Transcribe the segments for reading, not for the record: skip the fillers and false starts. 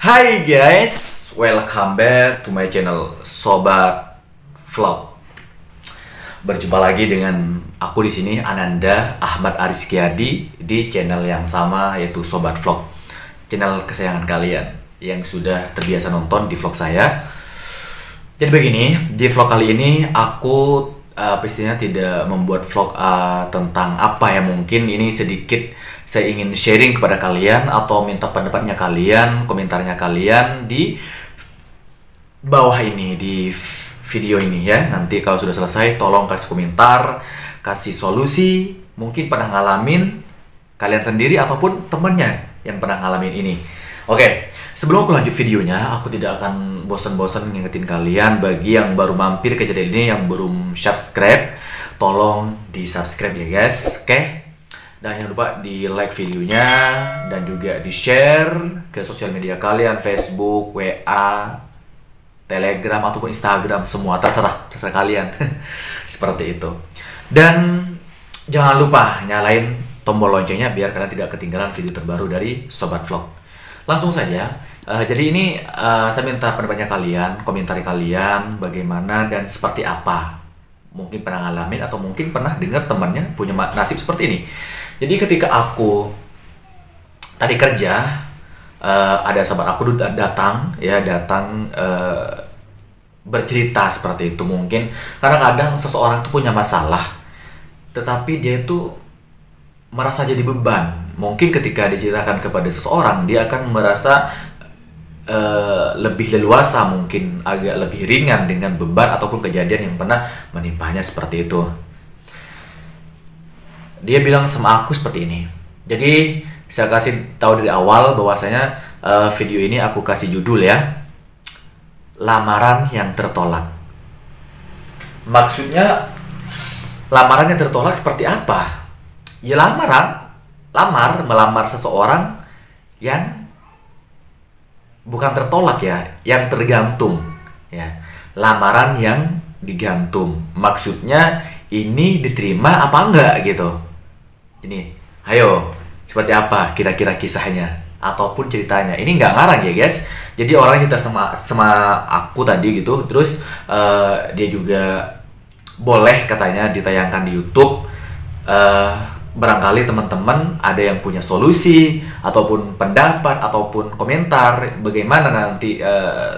Hai guys, welcome back to my channel Sobat Vlog. Berjumpa lagi dengan aku di sini Ananda Ahmad Ariskiadi di channel yang sama yaitu Sobat Vlog. Channel kesayangan kalian yang sudah terbiasa nonton di vlog saya. Jadi begini, di vlog kali ini aku pastinya tidak membuat vlog tentang apa ya, mungkin ini sedikit saya ingin sharing kepada kalian atau minta pendapatnya kalian, komentarnya kalian di bawah ini, di video ini ya. Nanti kalau sudah selesai tolong kasih komentar, kasih solusi, mungkin pernah ngalamin kalian sendiri ataupun temennya yang pernah ngalamin ini. Oke, sebelum aku lanjut videonya, aku tidak akan bosan-bosan ngingetin kalian bagi yang baru mampir ke channel ini, yang belum subscribe, tolong di subscribe ya guys, oke? Dan jangan lupa di like videonya dan juga di share ke sosial media kalian, Facebook, WA, Telegram ataupun Instagram, semua terserah kalian. Seperti itu. Dan jangan lupa nyalain tombol loncengnya biar kalian tidak ketinggalan video terbaru dari Sobat Vlog. Langsung saja. Jadi ini saya minta pendapatnya kalian, komentari kalian bagaimana dan seperti apa. Mungkin pernah ngalamin atau mungkin pernah dengar temannya punya nasib seperti ini. Jadi ketika aku tadi kerja, ada sahabat aku datang bercerita seperti itu. Mungkin kadang-kadang seseorang itu punya masalah, tetapi dia itu merasa jadi beban. Mungkin ketika diceritakan kepada seseorang, dia akan merasa lebih leluasa, mungkin agak lebih ringan dengan beban ataupun kejadian yang pernah menimpanya seperti itu. Dia bilang sama aku seperti ini. Jadi saya kasih tahu dari awal bahwasanya video ini aku kasih judul ya, lamaran yang tertolak. Maksudnya lamaran yang tertolak seperti apa? Ya melamar seseorang yang bukan tertolak ya, yang tergantung ya. Lamaran yang digantung. Maksudnya ini diterima apa enggak gitu. Ini, ayo, seperti apa kira-kira kisahnya ataupun ceritanya. Ini nggak ngarang ya guys. Jadi orang cerita sama aku tadi gitu. Terus dia juga boleh katanya ditayangkan di YouTube. Barangkali teman-teman ada yang punya solusi ataupun pendapat ataupun komentar bagaimana nanti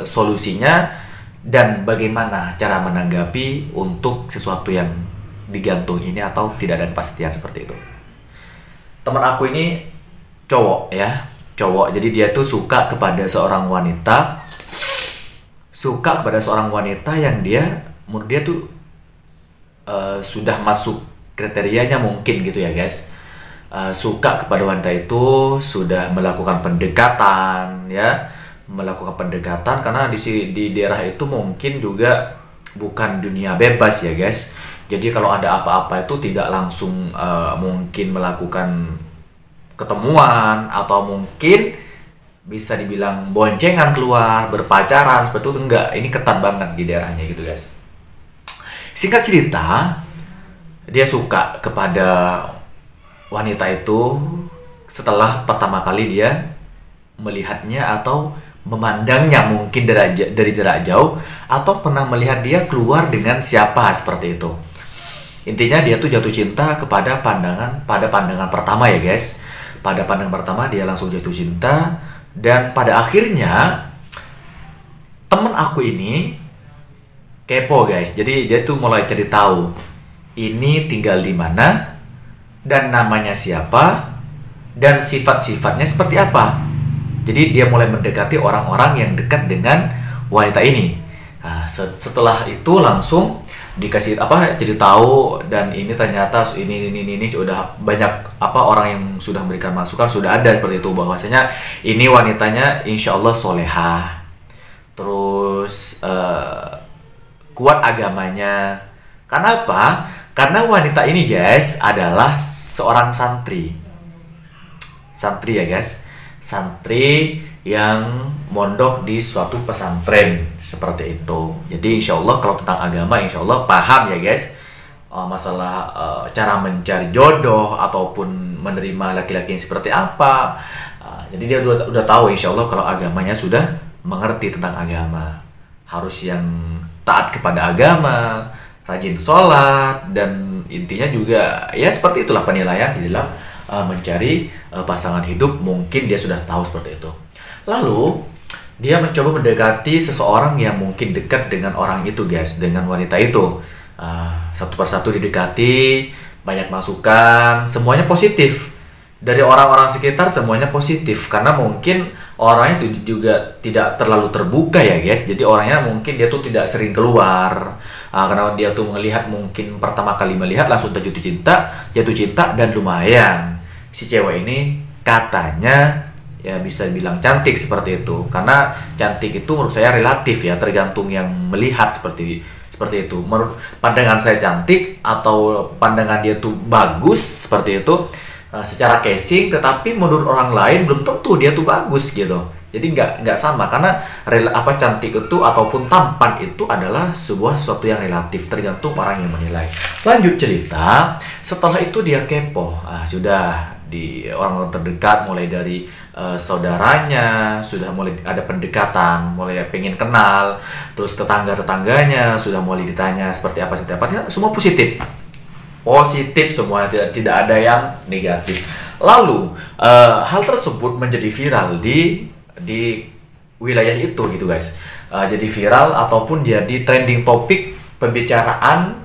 solusinya dan bagaimana cara menanggapi untuk sesuatu yang digantung ini atau tidak ada kepastian seperti itu. Teman aku ini cowok ya, cowok. Jadi dia tuh suka kepada seorang wanita, yang menurut dia tuh sudah masuk kriterianya mungkin gitu ya guys. Suka kepada wanita itu, sudah melakukan pendekatan ya, karena di daerah itu mungkin juga bukan dunia bebas ya guys. Jadi kalau ada apa-apa itu tidak langsung mungkin melakukan ketemuan atau mungkin bisa dibilang boncengan keluar, berpacaran seperti itu, enggak. Ini ketat banget di daerahnya gitu guys. Singkat cerita, dia suka kepada wanita itu setelah pertama kali dia melihatnya atau memandangnya mungkin dari jarak jauh atau pernah melihat dia keluar dengan siapa seperti itu. Intinya dia tuh jatuh cinta pada pandangan pertama ya guys. Pada pandangan pertama dia langsung jatuh cinta. Dan pada akhirnya temen aku ini kepo guys. Jadi dia tuh mulai cari tahu ini tinggal di mana dan namanya siapa dan sifat-sifatnya seperti apa. Jadi dia mulai mendekati orang-orang yang dekat dengan wanita ini. Nah, setelah itu langsung dikasih jadi tahu, dan ini ternyata ini sudah banyak orang yang sudah memberikan masukan, sudah ada seperti itu bahwasanya ini wanitanya insya Allah solehah, terus kuat agamanya. Karena apa? Karena wanita ini guys adalah seorang santri ya guys, santri yang mondok di suatu pesantren seperti itu. Jadi insya Allah kalau tentang agama insya Allah paham ya guys. Masalah cara mencari jodoh ataupun menerima laki-laki yang seperti apa, Jadi dia udah tahu insya Allah kalau agamanya sudah mengerti tentang agama. Harus yang taat kepada agama, rajin sholat, dan intinya juga ya seperti itulah penilaian di dalam mencari pasangan hidup. Mungkin dia sudah tahu seperti itu. Lalu dia mencoba mendekati seseorang yang mungkin dekat dengan orang itu guys, dengan wanita itu. Satu persatu didekati, banyak masukan, semuanya positif. Dari orang-orang sekitar semuanya positif, karena mungkin orangnya itu juga tidak terlalu terbuka ya guys. Jadi orangnya mungkin dia tuh tidak sering keluar, karena dia tuh melihat, mungkin pertama kali melihat langsung jatuh cinta, dan lumayan si cewek ini katanya ya bisa bilang cantik seperti itu. Karena cantik itu menurut saya relatif ya, tergantung yang melihat seperti itu. Menurut pandangan saya cantik atau pandangan dia tuh bagus seperti itu secara casing, tetapi menurut orang lain belum tentu dia tuh bagus gitu. Jadi nggak sama, karena cantik itu ataupun tampan itu adalah sesuatu yang relatif, tergantung orang yang menilai. Lanjut cerita, setelah itu dia kepo. Sudah di orang terdekat, mulai dari saudaranya sudah mulai ada pendekatan, mulai pengen kenal, terus tetangganya sudah mulai ditanya seperti apa, semua positif semua, tidak ada yang negatif. Lalu hal tersebut menjadi viral di wilayah itu gitu guys. Jadi viral ataupun jadi trending topik pembicaraan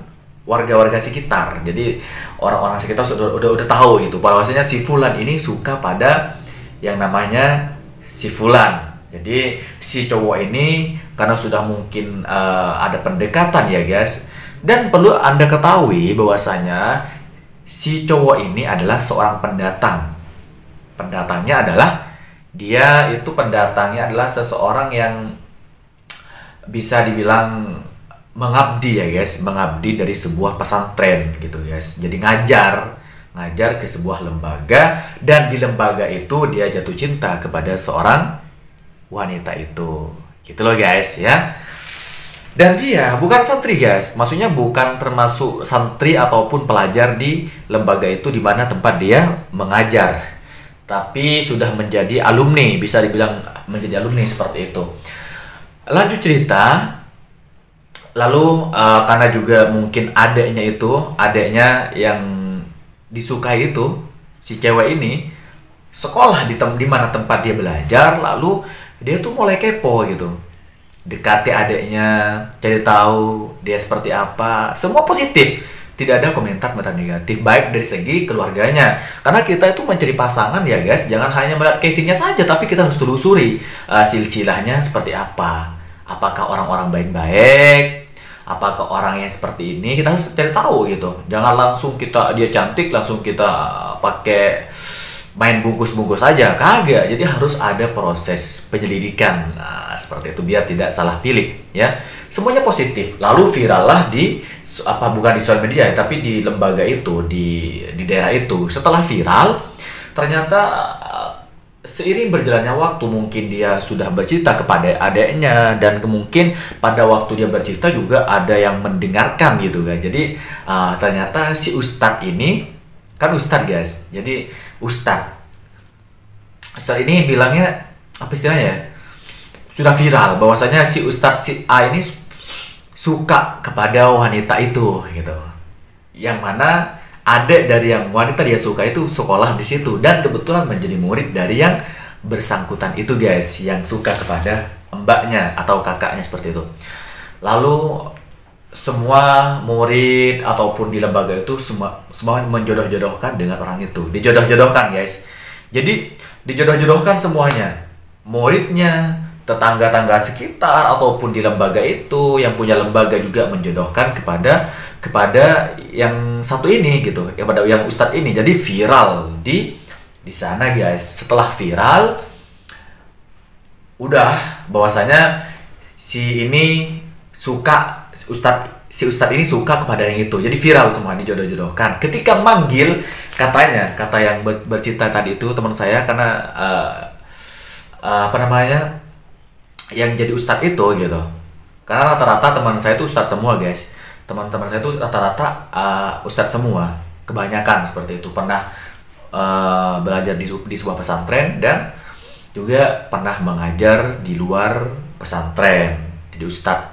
warga-warga sekitar. Jadi orang-orang sekitar udah tahu gitu bahwasanya si Fulan ini suka pada yang namanya si Fulan. Jadi si cowok ini karena sudah mungkin ada pendekatan ya guys. Dan perlu Anda ketahui bahwasanya si cowok ini adalah seorang pendatang. Pendatangnya adalah pendatangnya adalah seseorang yang bisa dibilang mengabdi ya guys, mengabdi dari sebuah pesantren gitu guys. Jadi ngajar ke sebuah lembaga, dan di lembaga itu dia jatuh cinta kepada seorang wanita itu. Gitu loh guys ya. Dan dia bukan santri guys, maksudnya bukan termasuk santri ataupun pelajar di lembaga itu di mana tempat dia mengajar, tapi sudah menjadi alumni, bisa dibilang menjadi alumni seperti itu. Lanjut cerita, lalu karena juga mungkin adeknya yang disukai itu, si cewek ini sekolah di mana tempat dia belajar, lalu dia tuh mulai kepo gitu. Dekati adeknya, cari tahu dia seperti apa, semua positif, tidak ada komentar negatif, baik dari segi keluarganya. Karena kita itu mencari pasangan ya guys, jangan hanya melihat casingnya saja, tapi kita harus telusuri silsilahnya seperti apa. Apakah orang-orang baik-baik, apakah orang yang seperti ini, kita harus cari tahu gitu. Jangan langsung dia cantik langsung kita pakai main bungkus-bungkus aja, kagak. Jadi harus ada proses penyelidikan, seperti itu, biar tidak salah pilih ya. Semuanya positif. Lalu viral lah bukan di sosial media ya, tapi di lembaga itu, di daerah itu. Setelah viral, ternyata seiring berjalannya waktu, mungkin dia sudah bercerita kepada adeknya, dan mungkin pada waktu dia bercerita juga ada yang mendengarkan gitu guys. Jadi ternyata si Ustadz ini kan Ustadz guys. Jadi Ustadz ini bilangnya apa istilahnya ya, sudah viral bahwasanya si Ustadz si A ini suka kepada wanita itu gitu, yang mana adik dari yang wanita dia suka itu sekolah di situ, dan kebetulan menjadi murid dari yang bersangkutan itu guys, yang suka kepada mbaknya atau kakaknya seperti itu. Lalu semua murid ataupun di lembaga itu semua menjodoh-jodohkan dengan orang itu, dijodoh-jodohkan guys. Jadi dijodoh-jodohkan semuanya, muridnya, tetangga-tangga sekitar ataupun di lembaga itu, yang punya lembaga juga menjodohkan kepada yang satu ini gitu, kepada yang Ustadz ini. Jadi viral di sana guys. Setelah viral, udah bahwasanya si ini suka, si Ustadz ini suka kepada yang itu. Jadi viral semua, dijodoh-jodohkan. Ketika manggil, kata yang bercerita tadi itu teman saya, karena yang jadi Ustadz itu gitu. Karena rata-rata teman saya itu Ustadz semua guys. Teman-teman saya itu rata-rata Ustadz semua, kebanyakan seperti itu. Pernah belajar di sebuah pesantren, dan juga pernah mengajar di luar pesantren, jadi ustadz.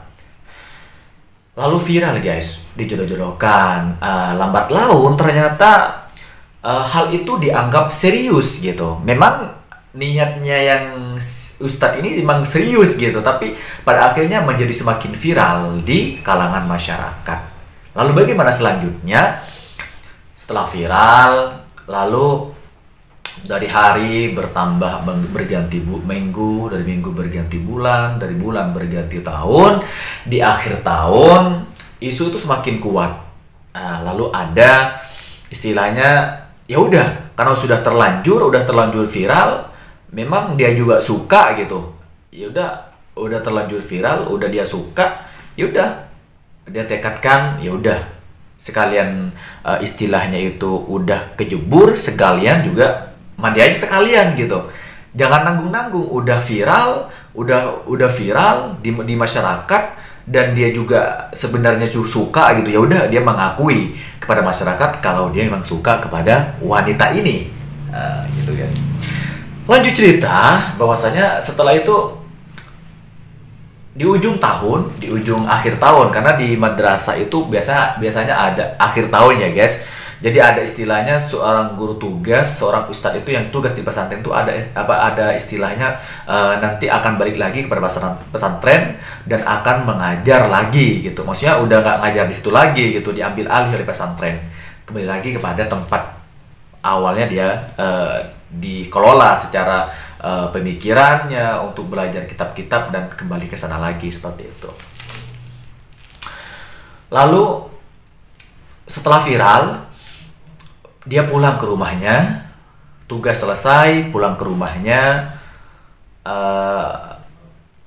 Lalu viral guys, dijodoh-jodohkan. Lambat laun ternyata hal itu dianggap serius gitu. Memang niatnya yang ustadz ini memang serius gitu, tapi pada akhirnya menjadi semakin viral di kalangan masyarakat. Lalu bagaimana selanjutnya? Setelah viral, lalu dari hari bertambah berganti minggu, dari minggu berganti bulan, dari bulan berganti tahun. Di akhir tahun isu itu semakin kuat. Lalu ada istilahnya, ya udah, karena sudah terlanjur viral, memang dia juga suka gitu. Ya udah terlanjur viral, udah dia suka, ya udah dia tekadkan, ya udah sekalian istilahnya itu udah kejebur, sekalian juga mandi aja sekalian gitu. Jangan nanggung-nanggung, udah viral di masyarakat, dan dia juga sebenarnya suka gitu. Ya udah dia mengakui kepada masyarakat kalau dia memang suka kepada wanita ini. Gitu guys. Lanjut cerita bahwasanya setelah itu di ujung akhir tahun, karena di madrasah itu biasanya ada akhir tahun ya guys. Jadi ada istilahnya seorang guru tugas, seorang ustadz itu yang tugas di pesantren itu ada istilahnya nanti akan balik lagi kepada pesantren dan akan mengajar lagi gitu. Maksudnya udah nggak ngajar di situ lagi gitu, diambil alih oleh pesantren, kembali lagi kepada tempat awalnya dia dikelola secara pemikirannya untuk belajar kitab-kitab dan kembali ke sana lagi seperti itu. Lalu setelah viral, dia pulang ke rumahnya, tugas selesai, pulang ke rumahnya.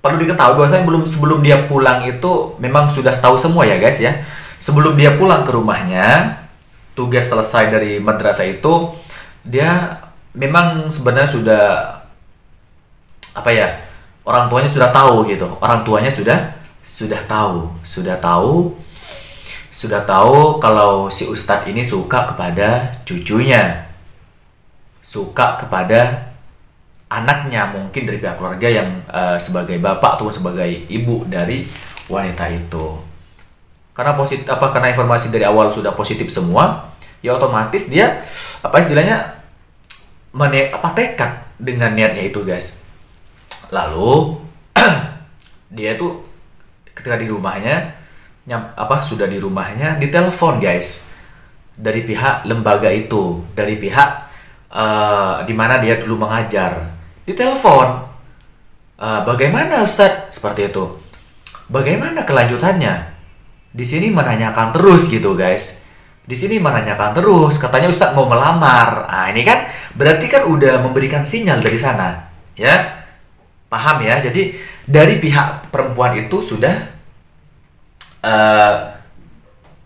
Perlu diketahui bahwasanya sebelum dia pulang itu memang sudah tahu semua ya guys ya. Sebelum dia pulang ke rumahnya, tugas selesai dari madrasah itu, dia memang sebenarnya sudah orang tuanya sudah tahu gitu. Orang tuanya sudah tahu kalau si ustadz ini suka kepada cucunya, suka kepada anaknya, mungkin dari pihak keluarga yang sebagai bapak ataupun sebagai ibu dari wanita itu. Karena karena informasi dari awal sudah positif semua, ya otomatis dia tekad dengan niatnya itu guys. Lalu dia tuh ketika di rumahnya sudah di rumahnya, ditelepon guys dari pihak lembaga itu, dari pihak di mana dia dulu mengajar. Ditelepon, bagaimana Ustadz? Seperti itu. Bagaimana kelanjutannya? Di sini menanyakan terus gitu guys. Di sini menanyakan terus, katanya Ustadz mau melamar. Ini kan berarti kan udah memberikan sinyal dari sana, ya. Paham ya? Jadi dari pihak perempuan itu sudah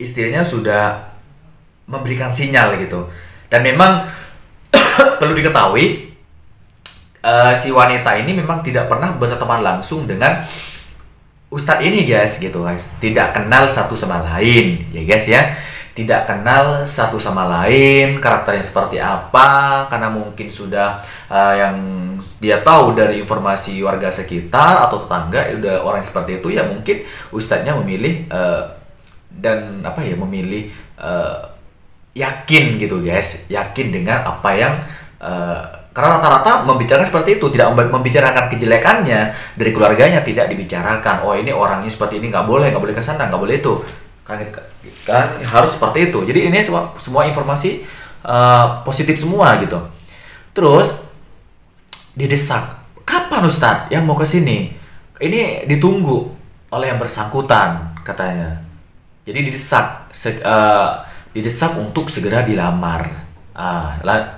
istilahnya sudah memberikan sinyal gitu. Dan memang perlu diketahui si wanita ini memang tidak pernah berteman langsung dengan ustadz ini guys gitu guys. Tidak kenal satu sama lain ya guys ya. Tidak kenal satu sama lain, karakternya seperti apa, karena mungkin sudah yang dia tahu dari informasi warga sekitar atau tetangga, udah orang seperti itu ya, mungkin ustadznya memilih yakin gitu guys, yakin dengan apa yang karena rata-rata membicarakan seperti itu, tidak membicarakan kejelekannya dari keluarganya, tidak dibicarakan. Oh ini orangnya seperti ini, nggak boleh ke sana, nggak boleh itu. Kan harus seperti itu. Jadi ini semua informasi positif semua gitu. Terus didesak, kapan Ustadz yang mau ke sini? Ini ditunggu oleh yang bersangkutan katanya. Jadi didesak untuk segera dilamar.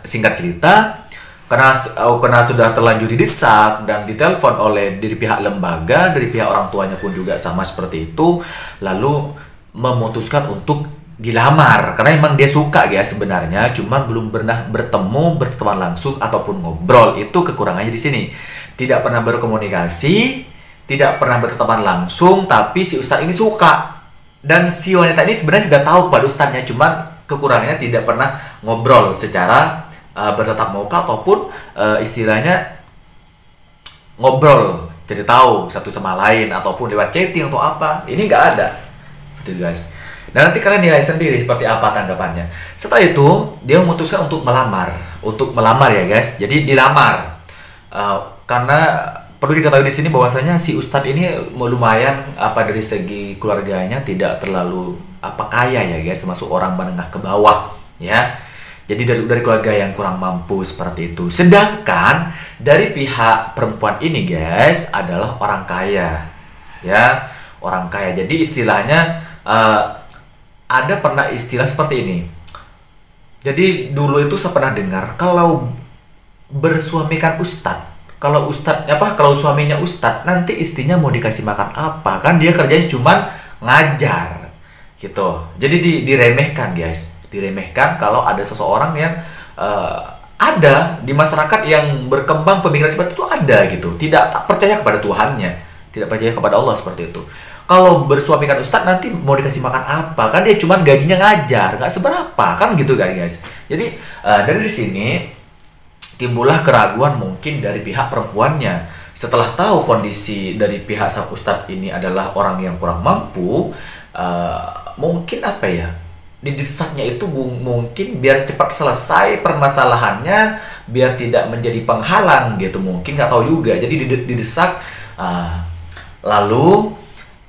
Singkat cerita, karena sudah terlanjur didesak dan ditelepon oleh dari pihak lembaga, dari pihak orang tuanya pun juga sama seperti itu, lalu memutuskan untuk dilamar karena memang dia suka ya sebenarnya, cuman belum pernah berteman langsung ataupun ngobrol. Itu kekurangannya di sini, tidak pernah berkomunikasi, tidak pernah berteman langsung, tapi si ustadz ini suka dan si wanita ini sebenarnya sudah tahu kepada ustadznya, cuman kekurangannya tidak pernah ngobrol secara bertatap muka ataupun istilahnya ngobrol, jadi tahu satu sama lain ataupun lewat chatting atau apa. Ini nggak ada. Gitu guys. Dan nanti kalian nilai sendiri seperti apa tanggapannya. Setelah itu dia memutuskan untuk melamar, ya guys. Jadi dilamar. Karena perlu diketahui di sini bahwasanya si Ustadz ini lumayan dari segi keluarganya tidak terlalu kaya ya guys, termasuk orang menengah ke bawah ya. Jadi dari keluarga yang kurang mampu seperti itu. Sedangkan dari pihak perempuan ini guys adalah orang kaya. Ya, orang kaya. Jadi istilahnya ada pernah istilah seperti ini. Jadi dulu itu saya pernah dengar kalau bersuamikan ustadz, kalau suaminya ustadz, nanti istrinya mau dikasih makan apa? Kan dia kerjanya cuman ngajar gitu. Jadi diremehkan guys. Diremehkan kalau ada seseorang yang ada di masyarakat yang berkembang pemikiran seperti itu, ada gitu, tak percaya kepada Tuhannya, tidak percaya kepada Allah seperti itu. Kalau bersuamikan ustadz nanti mau dikasih makan apa? Kan dia cuma gajinya ngajar, nggak seberapa kan gitu kan guys. Jadi dari sini timbullah keraguan mungkin dari pihak perempuannya. Setelah tahu kondisi dari pihak sang ustadz ini adalah orang yang kurang mampu, mungkin didesaknya itu mungkin biar cepat selesai permasalahannya, biar tidak menjadi penghalang gitu, mungkin nggak tahu juga. Jadi didesak, lalu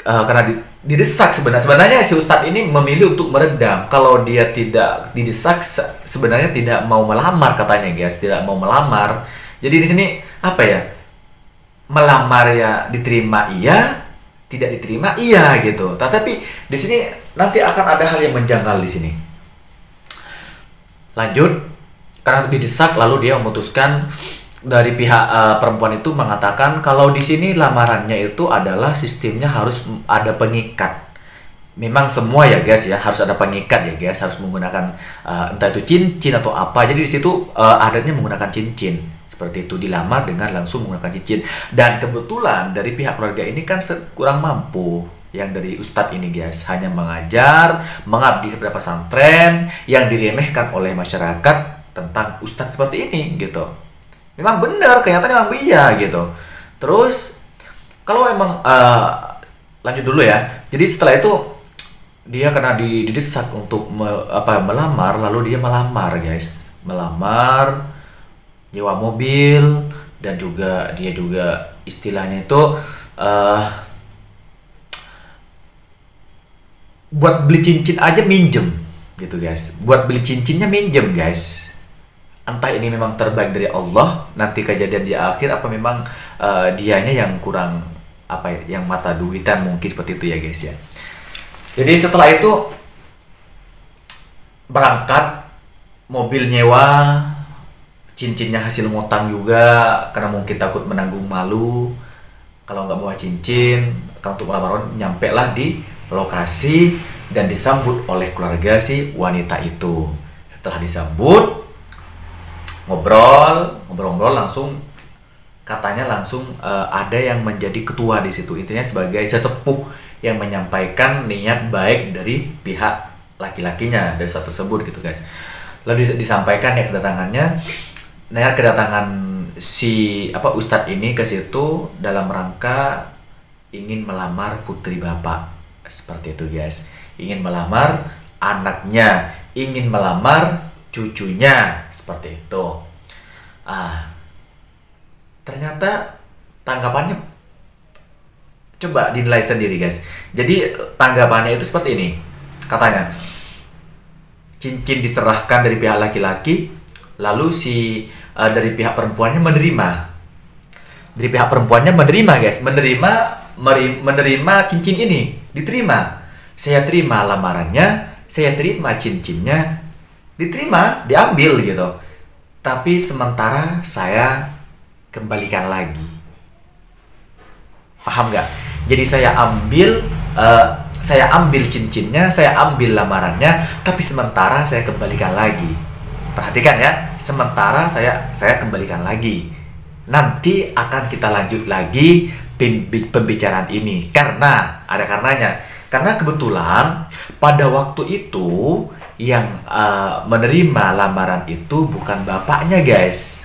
karena didesak sebenarnya si Ustadz ini memilih untuk meredam. Kalau dia tidak didesak, sebenarnya tidak mau melamar katanya guys, tidak mau melamar. Jadi di sini melamar ya diterima iya, tidak diterima iya gitu. Tapi di sini nanti akan ada hal yang menjanggal di sini. Lanjut, karena didesak lalu dia memutuskan, dari pihak perempuan itu mengatakan kalau di sini lamarannya itu adalah sistemnya harus ada pengikat. Memang semua ya guys ya harus ada pengikat ya guys, harus menggunakan entah itu cincin atau apa. Jadi di situ adatnya menggunakan cincin. Seperti itu, dilamar dengan langsung menggunakan cincin. Dan kebetulan dari pihak keluarga ini kan kurang mampu. Yang dari ustadz ini guys, hanya mengajar, mengabdi kepada pesantren, yang diremehkan oleh masyarakat tentang ustadz seperti ini gitu. Memang benar, kenyataannya memang iya gitu. Terus kalau memang lanjut dulu ya. Jadi setelah itu dia kena didesak untuk melamar, lalu dia melamar guys. Melamar, nyewa mobil, dan juga dia juga istilahnya itu buat beli cincin aja minjem gitu guys. Buat beli cincinnya minjem guys. Entah ini memang terbaik dari Allah, nanti kejadian di akhir apa memang dianya yang kurang yang mata duitan, mungkin seperti itu ya guys ya. Jadi setelah itu berangkat, mobil nyewa, cincinnya hasil ngutang juga karena mungkin takut menanggung malu kalau nggak bawa cincin. Kalau untuk melamar, nyampe lah di lokasi dan disambut oleh keluarga si wanita itu. Setelah disambut, ngobrol langsung, katanya langsung ada yang menjadi ketua di situ, intinya sebagai sesepuh yang menyampaikan niat baik dari pihak laki-lakinya dari saat tersebut gitu guys. Lalu disampaikan ya kedatangan si ustadz ini ke situ dalam rangka ingin melamar putri bapak, seperti itu guys. Ingin melamar anaknya, ingin melamar cucunya, seperti itu. Ternyata tanggapannya coba dinilai sendiri guys. Jadi tanggapannya itu seperti ini. Katanya cincin diserahkan dari pihak laki-laki, lalu dari pihak perempuannya menerima. Dari pihak perempuannya menerima guys, menerima cincin ini, diterima. Saya terima lamarannya, saya terima cincinnya, diterima, diambil gitu. Tapi sementara saya kembalikan lagi. Paham nggak? Jadi saya ambil cincinnya, saya ambil lamarannya, tapi sementara saya kembalikan lagi. Perhatikan ya, sementara saya kembalikan lagi. Nanti akan kita lanjut lagi pembicaraan ini karena ada karenanya. Karena kebetulan pada waktu itu yang menerima lamaran itu bukan bapaknya guys.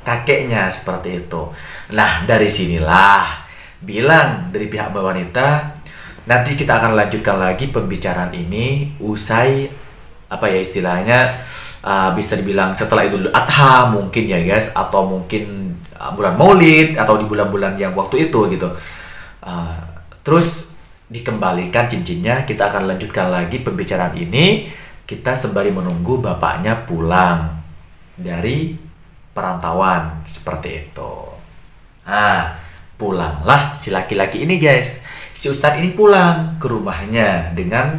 kakeknya seperti itu. Nah, dari sinilah bilang dari pihak wanita, nanti kita akan lanjutkan lagi pembicaraan ini usai apa ya istilahnya, bisa dibilang setelah Idul Adha mungkin ya guys, atau mungkin bulan Maulid atau di bulan-bulan yang waktu itu gitu. Uh, Terus dikembalikan cincinnya, kita akan lanjutkan lagi pembicaraan ini kita sembari menunggu bapaknya pulang dari perantauan seperti itu. Nah, pulanglah si laki-laki ini guys. Si Ustadz ini pulang ke rumahnya dengan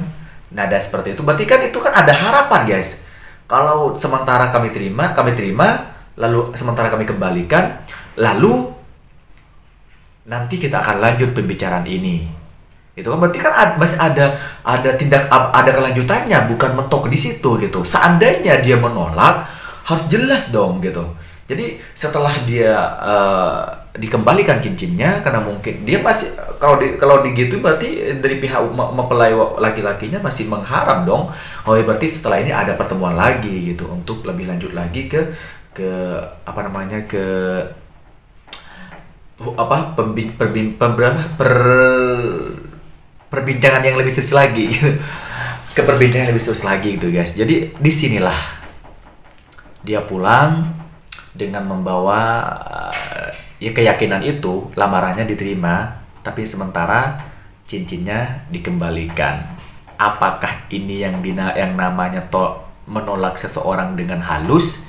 nada seperti itu. Berarti kan itu kan ada harapan guys. Kalau sementara kami terima, lalu sementara kami kembalikan, lalu nanti kita akan lanjut pembicaraan ini. Itu kan berarti kan masih ada kelanjutannya, bukan mentok di situ gitu. Seandainya dia menolak, harus jelas dong gitu. Jadi setelah dia dikembalikan cincinnya, karena mungkin dia masih kalau digitu berarti dari pihak mempelai laki-lakinya masih mengharap dong. Oh ya berarti setelah ini ada pertemuan lagi gitu untuk lebih lanjut lagi ke apa namanya ke apa perbincangan yang lebih serius lagi gitu. Ke perbincangan yang lebih serius lagi gitu guys. Jadi disinilah dia pulang dengan membawa ya keyakinan itu, lamarannya diterima, tapi sementara cincinnya dikembalikan. Apakah ini yang namanya menolak seseorang dengan halus?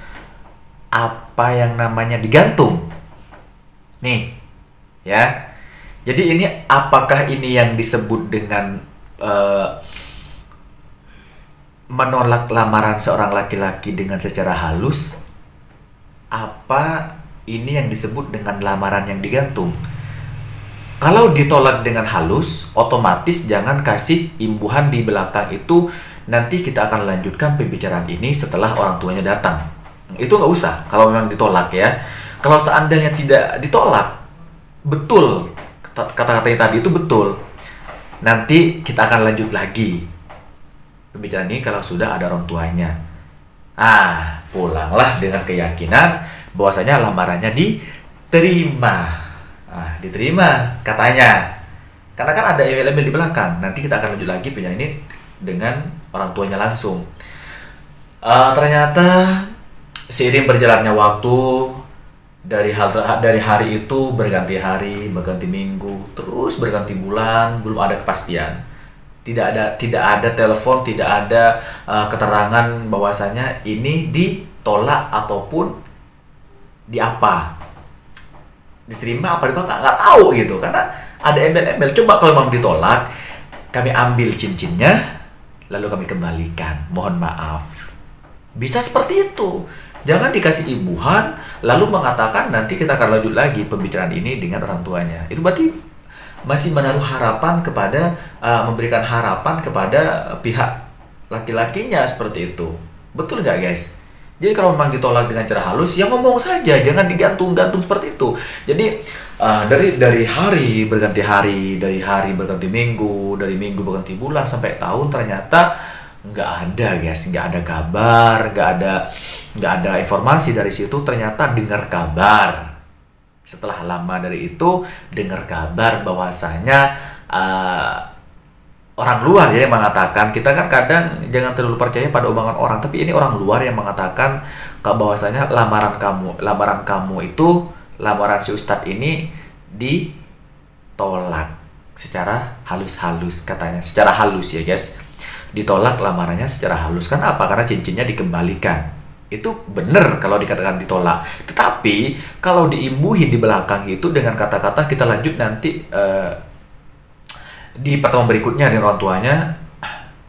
Apa yang namanya digantung? Nih, ya. Jadi ini apakah ini yang disebut dengan menolak lamaran seorang laki-laki dengan secara halus? Apa ini yang disebut dengan lamaran yang digantung? Kalau ditolak dengan halus, otomatis jangan kasih imbuhan di belakang itu. Nanti kita akan lanjutkan pembicaraan ini setelah orang tuanya datang. Itu nggak usah kalau memang ditolak ya. Kalau seandainya tidak ditolak, betul kata-katanya tadi itu betul. Nanti kita akan lanjut lagi pembicaraan ini kalau sudah ada orang tuanya. Pulanglah dengan keyakinan bahwasanya lamarannya diterima. Diterima katanya. Karena kan ada email-email di belakang. Nanti kita akan lanjut lagi pembicaraan ini dengan orang tuanya langsung. Ternyata seiring berjalannya waktu, dari hari itu berganti hari, berganti minggu, terus berganti bulan, belum ada kepastian. Tidak ada telepon, tidak ada keterangan bahwasanya ini ditolak ataupun diterima apa ditolak, nggak tahu gitu, karena ada embel-embel. Coba kalau memang ditolak, kami ambil cincinnya lalu kami kembalikan, mohon maaf. Bisa seperti itu. Jangan dikasih imbuhan lalu mengatakan nanti kita akan lanjut lagi pembicaraan ini dengan orang tuanya. Itu berarti masih menaruh harapan kepada memberikan harapan kepada pihak laki-lakinya seperti itu. Betul nggak guys? Jadi kalau memang ditolak dengan cara halus, ya ngomong saja, jangan digantung-gantung seperti itu. Jadi dari hari berganti hari, dari hari berganti minggu, dari minggu berganti bulan sampai tahun, ternyata nggak ada guys, nggak ada kabar, nggak ada informasi dari situ. Ternyata dengar kabar setelah lama dari itu, dengar kabar bahwasanya orang luar ya yang mengatakan. Kita kan kadang jangan terlalu percaya pada omongan orang, tapi ini orang luar yang mengatakan bahwasanya lamaran kamu itu, lamaran si Ustadz ini ditolak secara halus-halus, katanya secara halus ya guys. Ditolak lamarannya secara halus. Kan apa? Karena cincinnya dikembalikan. Itu benar kalau dikatakan ditolak. Tetapi kalau diimbuhin di belakang itu dengan kata-kata kita lanjut nanti di pertemuan berikutnya dengan orang tuanya,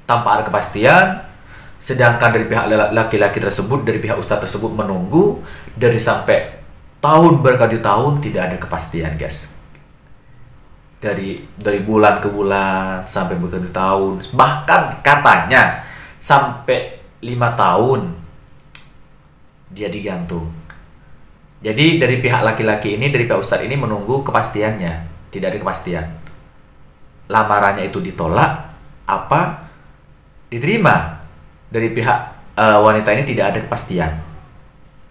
tanpa ada kepastian. Sedangkan dari pihak laki-laki tersebut, dari pihak ustadz tersebut menunggu dari sampai tahun berganti tahun, tidak ada kepastian guys. Dari bulan ke bulan sampai berganti tahun, bahkan katanya sampai 5 tahun dia digantung. Jadi dari pihak laki-laki ini, dari pihak ustadz ini menunggu kepastiannya. Tidak ada kepastian. Lamarannya itu ditolak apa diterima. Dari pihak wanita ini tidak ada kepastian.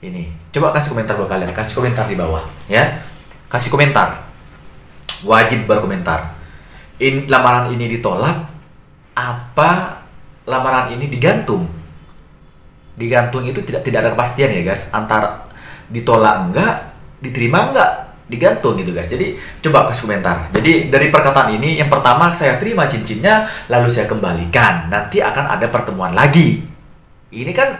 Ini, coba kasih komentar buat kalian, kasih komentar di bawah ya. Kasih komentar. Wajib berkomentar. Lamaran ini ditolak apa lamaran ini digantung? Digantung itu tidak ada kepastian ya guys, antara ditolak enggak, diterima enggak, digantung gitu guys. Jadi coba kasih komentar. Jadi dari perkataan ini, yang pertama saya terima cincinnya lalu saya kembalikan, nanti akan ada pertemuan lagi. Ini kan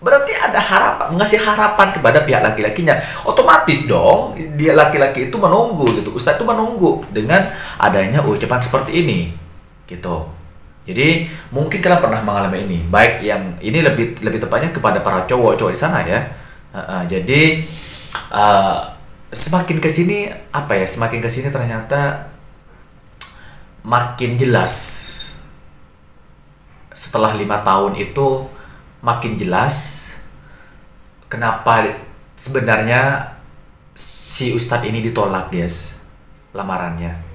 berarti ada harapan, mengasih harapan kepada pihak laki-lakinya. Otomatis dong, dia laki-laki itu menunggu gitu. Ustadz itu menunggu dengan adanya ucapan seperti ini, gitu. Jadi mungkin kalian pernah mengalami ini. Baik yang ini lebih tepatnya kepada para cowok-cowok di sana ya. Jadi semakin kesini apa ya? Semakin kesini ternyata makin jelas. Setelah 5 tahun itu makin jelas kenapa sebenarnya si Ustadz ini ditolak guys lamarannya.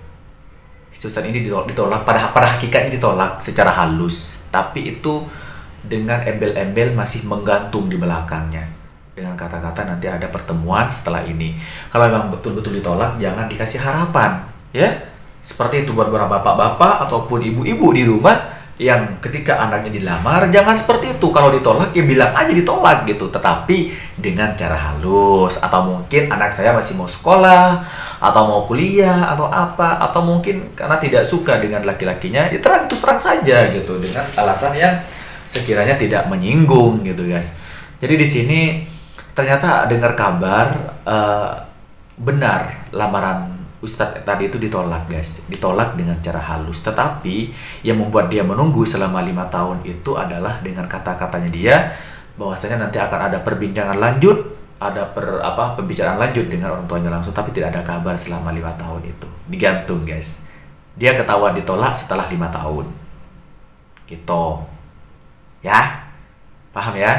Si Ustadz ini ditolak pada hakikatnya ditolak secara halus, tapi itu dengan embel-embel masih menggantung di belakangnya dengan kata-kata nanti ada pertemuan setelah ini. Kalau memang betul-betul ditolak, jangan dikasih harapan ya. Seperti itu buat beberapa bapak-bapak ataupun ibu-ibu di rumah yang ketika anaknya dilamar, jangan seperti itu. Kalau ditolak ya bilang aja ditolak gitu, tetapi dengan cara halus. Atau mungkin anak saya masih mau sekolah atau mau kuliah atau apa, atau mungkin karena tidak suka dengan laki-lakinya, ya terus terang saja gitu dengan alasan yang sekiranya tidak menyinggung gitu guys. Jadi di sini ternyata dengar kabar benar lamaran Ustadz tadi itu ditolak guys, ditolak dengan cara halus. Tetapi yang membuat dia menunggu selama 5 tahun itu adalah dengan kata-katanya dia bahwasanya nanti akan ada perbincangan lanjut, ada pembicaraan lanjut dengan orang tuanya langsung, tapi tidak ada kabar selama 5 tahun itu. Digantung guys. Dia ketahuan ditolak setelah 5 tahun. Gitu. Ya? Paham ya?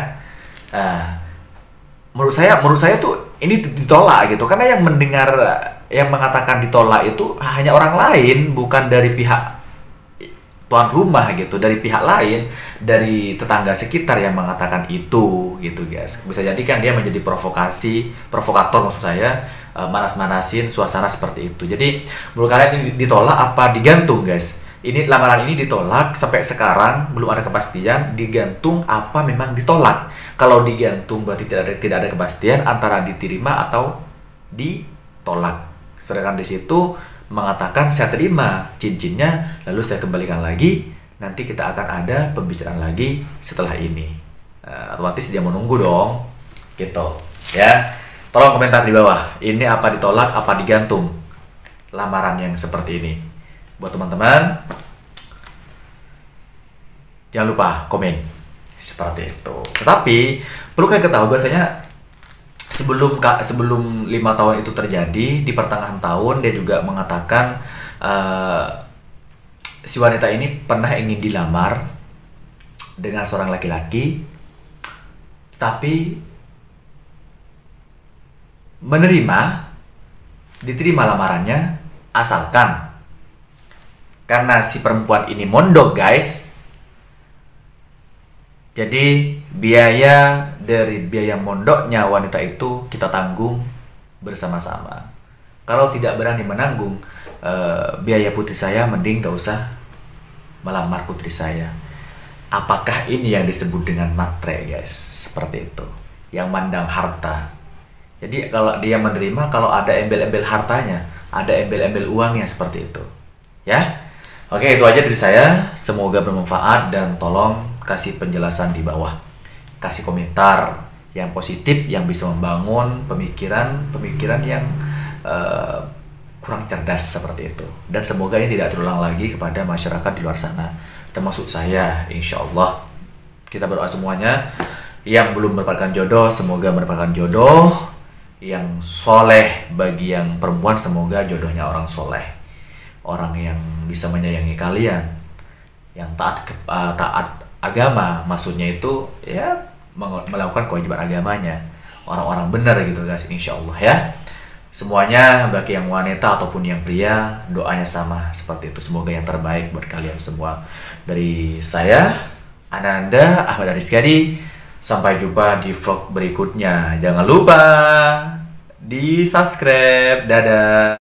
Menurut saya tuh ini ditolak gitu, karena yang mendengar, yang mengatakan ditolak itu hanya orang lain, bukan dari pihak tuan rumah gitu, dari pihak lain, dari tetangga sekitar yang mengatakan itu gitu guys. Bisa jadi kan dia menjadi provokator maksud saya, manas-manasin suasana seperti itu. Jadi menurut kalian ini ditolak apa digantung guys? Ini lamaran ini ditolak sampai sekarang belum ada kepastian, digantung apa memang ditolak. Kalau digantung berarti tidak ada kepastian antara diterima atau ditolak. Sedangkan di situ mengatakan saya terima cincinnya lalu saya kembalikan lagi, nanti kita akan ada pembicaraan lagi setelah ini. Otomatis dia menunggu dong gitu ya. Tolong komentar di bawah, ini apa ditolak apa digantung lamaran yang seperti ini. Buat teman-teman jangan lupa komen seperti itu. Tetapi perlu kalian ketahui bahwasanya sebelum 5 tahun itu terjadi, di pertengahan tahun dia juga mengatakan si wanita ini pernah ingin dilamar dengan seorang laki-laki, tapi diterima lamarannya asalkan karena si perempuan ini mondok guys. Jadi biaya mondoknya wanita itu kita tanggung bersama-sama. Kalau tidak berani menanggung biaya putri saya, mending gak usah melamar putri saya. Apakah ini yang disebut dengan matre guys? Seperti itu, yang mandang harta. Jadi kalau dia menerima, kalau ada embel-embel hartanya, ada embel-embel uangnya, seperti itu ya. Oke, itu aja dari saya. Semoga bermanfaat dan tolong kasih penjelasan di bawah. Kasih komentar yang positif yang bisa membangun pemikiran yang kurang cerdas seperti itu. Dan semoga ini tidak terulang lagi kepada masyarakat di luar sana, termasuk saya. Insya Allah kita berdoa semuanya. Yang belum mendapatkan jodoh, semoga mendapatkan jodoh yang soleh. Bagi yang perempuan, semoga jodohnya orang soleh, orang yang bisa menyayangi kalian, yang taat agama. Maksudnya itu ya melakukan kewajiban agamanya, orang-orang benar gitu guys, insya Allah ya. Semuanya bagi yang wanita ataupun yang pria, doanya sama seperti itu. Semoga yang terbaik buat kalian semua. Dari saya Ananda Ahmad Ariskadi, Sampai jumpa di vlog berikutnya. Jangan lupa di subscribe. Dadah.